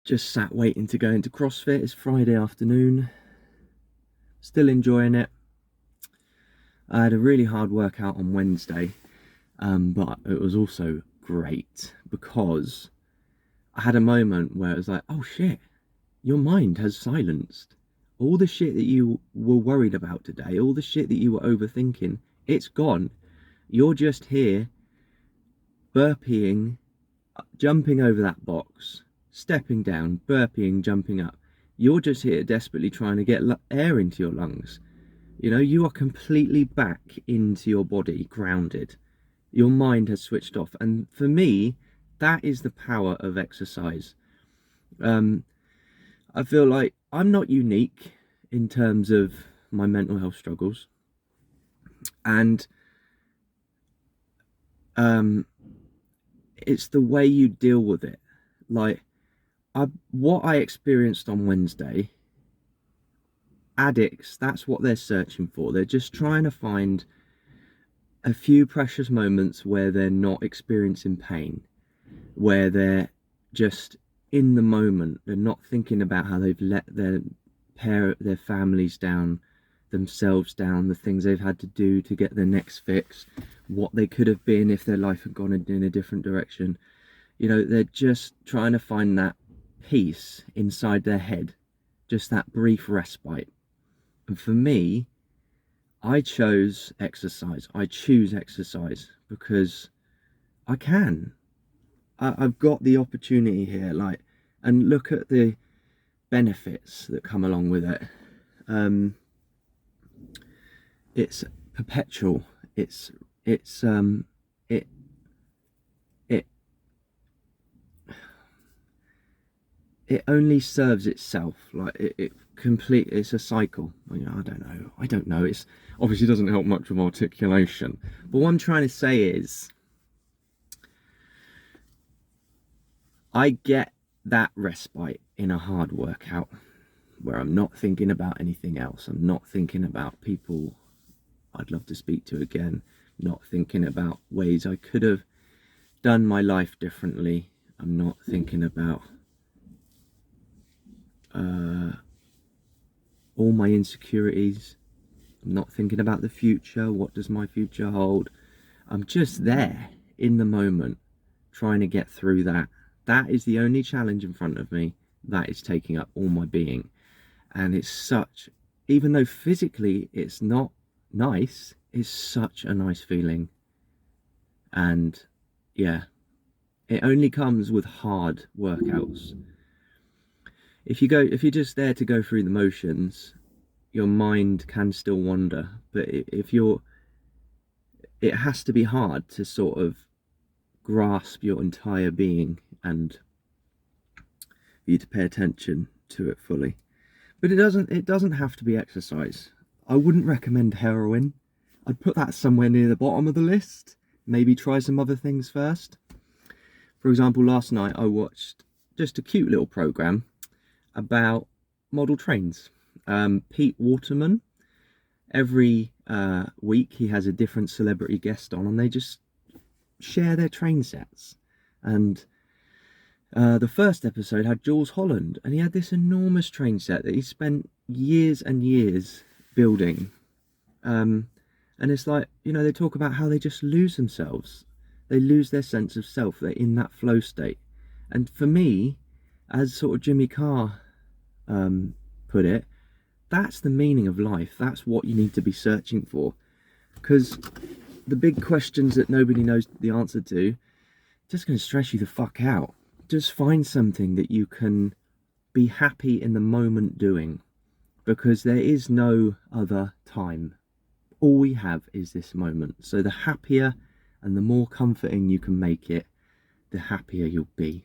Just sat waiting to go into CrossFit. It's Friday afternoon. Still enjoying it. I had a really hard workout on Wednesday, but it was also great because I had a moment where it was like, oh shit, your mind has silenced. All the shit that you were worried about today, all the shit that you were overthinking, it's gone. You're just here burping, jumping over that box, stepping down, burping, jumping up. You're just here desperately trying to get air into your lungs. You know, you are completely back into your body, grounded. Your mind has switched off. And for me, that is the power of exercise. Um, I feel like I'm not unique in terms of my mental health struggles. And um, it's the way you deal with it. Like, what I experienced on Wednesday, addicts, that's what they're searching for. They're just trying to find a few precious moments where they're not experiencing pain, where they're just in the moment. They're not thinking about how they've let their families down, themselves down, the things they've had to do to get their next fix, what they could have been if their life had gone in a different direction. You know, they're just trying to find that peace inside their head, just that brief respite. And for me, I chose exercise. I choose exercise because I can. I've got the opportunity here, like, and look at the benefits that come along with it. Um, it's perpetual. It's it it it only serves itself. Like it complete. It's a cycle. You know, I don't know. It's obviously doesn't help much with articulation. But what I'm trying to say is, I get that respite in a hard workout where I'm not thinking about anything else. I'm not thinking about people I'd love to speak to again, not thinking about ways I could have done my life differently. I'm not thinking about uh, all my insecurities. I'm not thinking about the future. What does my future hold? I'm just there in the moment, trying to get through that. That is the only challenge in front of me. That is taking up all my being. And it's such, even though physically it's not nice, it's such a nice feeling. And yeah, it only comes with hard workouts. If you're just there to go through the motions, your mind can still wander. But if you're, it has to be hard to sort of grasp your entire being and for you to pay attention to it fully. But it doesn't have to be exercise. I wouldn't recommend heroin. I'd put that somewhere near the bottom of the list. Maybe try some other things first. For example, last night I watched just a cute little program about model trains. Pete Waterman, every week he has a different celebrity guest on, and they just share their train sets. And the first episode had Jules Holland, and he had this enormous train set that he spent years and years building. And it's like, you know, they talk about how they just lose themselves. They lose their sense of self. They're in that flow state. And for me, as sort of Jimmy Carr put it, that's the meaning of life. That's what you need to be searching for. Because the big questions that nobody knows the answer to, just going to stress you the fuck out. Just find something that you can be happy in the moment doing, because there is no other time. All we have is this moment. So the happier and the more comforting you can make it, the happier you'll be.